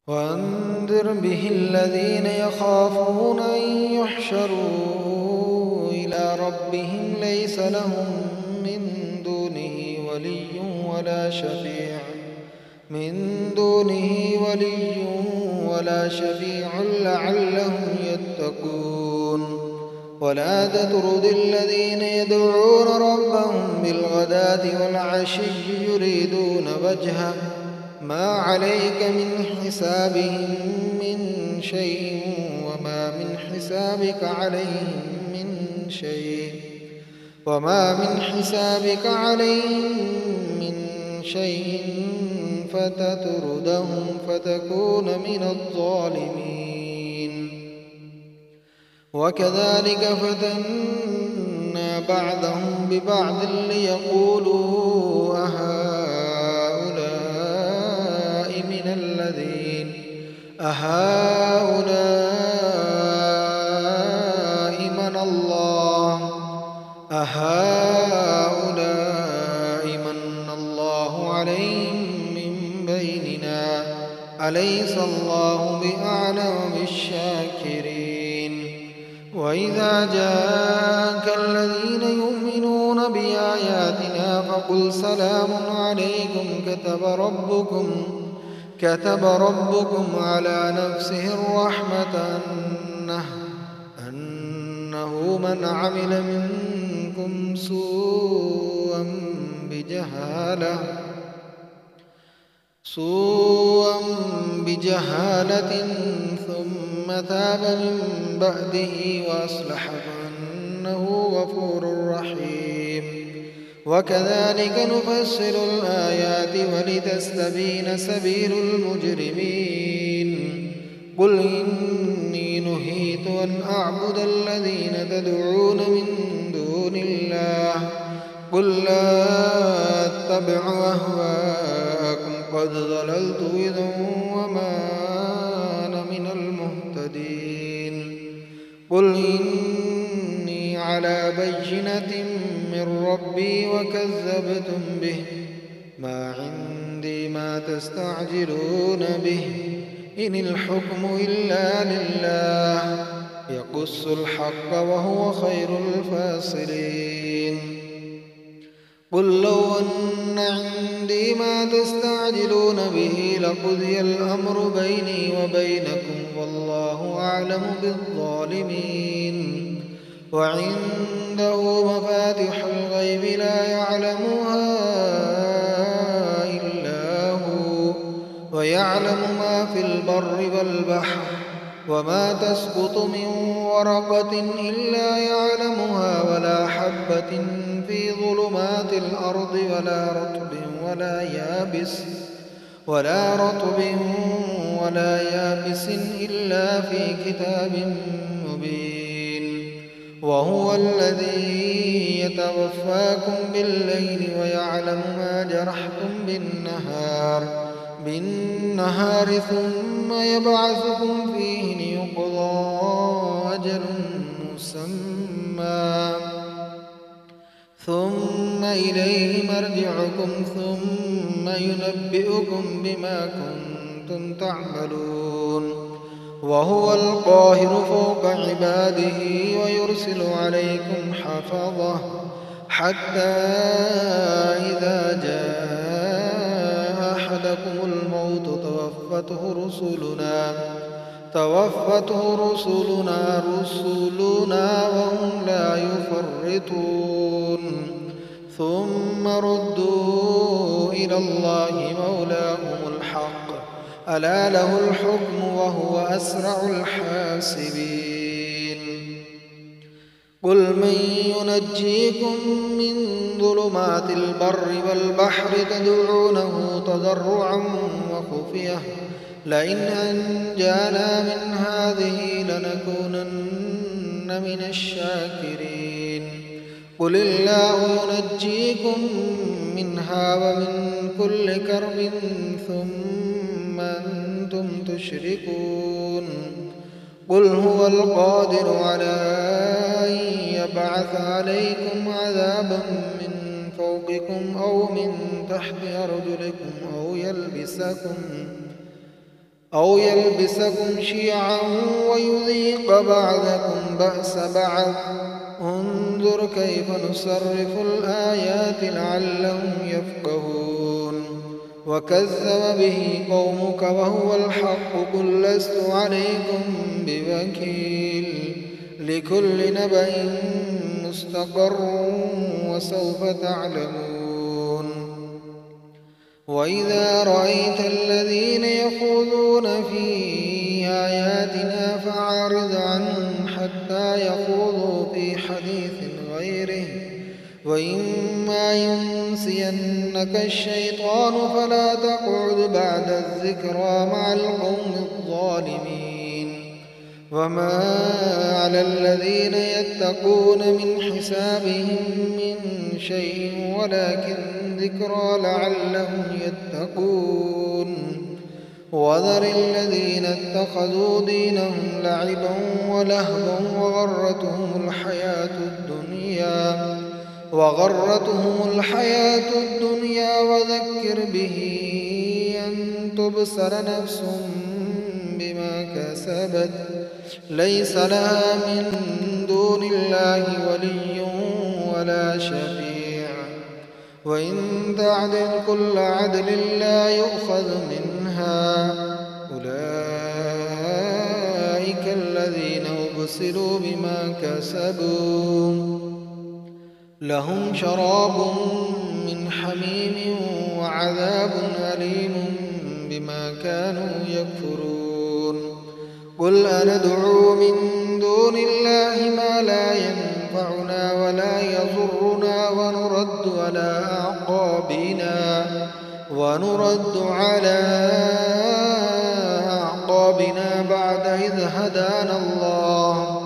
وأنذر به الذين يخافون أن يحشروا إلى ربهم ليس لهم من دونه ولي ولا شفيع لعلهم يتقون. ولا تطرد الذين يدعون ربهم بالغداة والعشي يريدون وجهه ما عليك من حسابهم من شيء وما من حسابك عليهم من شيء فتطردهم فتكون من الظالمين. وكذلك فتنا بعضهم ببعض ليقولوا أهؤلاء من الله عليهم من بيننا أليس الله بأعلم بالشاكرين. وإذا جاءك الذين يؤمنون بآياتنا فقل سلام عليكم كتب ربكم على نفسه الرحمة أنه من عمل منكم سوءا بجهالة ثم تاب من بعده وأصلح فأنه غفور رحيم. وكذلك نفصل الآيات ولتستبين سبيل المجرمين. قل إني نهيت أن أعبد الذين تدعون من دون الله قل لا أتبع أهواءكم قد ضللت إذا وما أنا من المهتدين. قل إني على بينة من ربي وكذبتم به ما عندي ما تستعجلون به إن الحكم إلا لله يقص الحق وهو خير الفاصلين. قل لو أن عندي ما تستعجلون به لقضي الأمر بيني وبينكم والله أعلم بالظالمين. وعنده مفاتح الغيب لا يعلمها إلا هو ويعلم ما في البر والبحر وما تسقط من ورقة إلا يعلمها ولا حبة في ظلمات الأرض ولا رطب ولا يابس إلا في كتاب مبين. وهو الذي يتوفاكم بالليل ويعلم ما جرحتم بالنهار ثم يبعثكم فيه ليقضى أجل مسمى ثم إليه مرجعكم ثم ينبئكم بما كنتم تعملون. وهو القاهر فوق عباده ويرسل عليكم حفظه حتى إذا جاء أحدكم الموت توفته رسلنا وهم لا يفرطون ثم ردوا إلى الله مولاهم الحق ألا له الحكم وهو أسرع الحاسبين. قل من ينجيكم من ظلمات البر والبحر تدعونه تضرعا وخفية لئن أنجانا من هذه لنكونن من الشاكرين. قل الله ينجيكم منها ومن كل كرب ثم أنتم تشركون. قل هو القادر على أن يبعث عليكم عذابا من فوقكم أو من تحت أرجلكم أو يلبسكم شيعا ويذيق بعضكم بأس بعض انظر كيف نصرف الآيات لعلهم يفقهون وكذب به قومك وهو الحق قل لست عليكم بوكيل لكل نبأ مستقر وسوف تعلمون وإذا رأيت الذين يخوضون في آياتنا فأعرض عنهم حتى يخوضوا في حديث غيره وإما ينسينك الشيطان فلا تقعد بعد الذكرى مع القوم الظالمين وما على الذين يتقون من حسابهم من شيء ولكن ذكرى لعلهم يتقون وذر الذين اتخذوا دينهم لعبا ولهوا وغرتهم الحياة الدنيا وذكر به أن تبصر نفس بما كسبت ليس لها من دون الله ولي ولا شفيع وإن تعدل كل عدل لا يؤخذ منها أولئك الذين أبصروا بما كسبوا لهم شراب من حميم وعذاب أليم بما كانوا يكفرون قل أندعو من دون الله ما لا ينفعنا ولا يضرنا ونرد على أعقابنا بعد إذ هدانا الله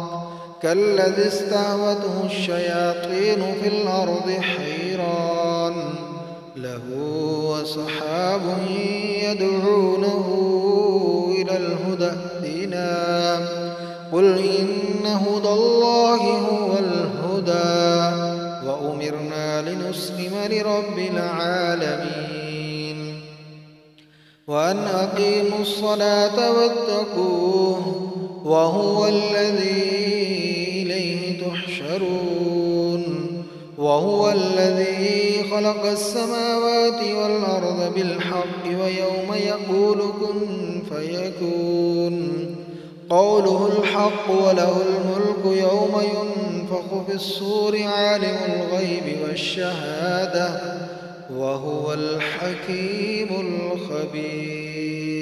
كالذي استهوته الشياطين في الأرض حيران له أصحاب يدعونه إلى الهدى ائتنا قل إن هدى الله هو الهدى وأمرنا لنسلم لرب العالمين وأن أقيموا الصلاة واتقوه وهو الذي إليه تحشرون وهو الذي خلق السماوات والأرض بالحق ويوم يقول كن فيكون قوله الحق وله الملك يوم ينفخ في الصور عالم الغيب والشهادة وهو الحكيم الخبير.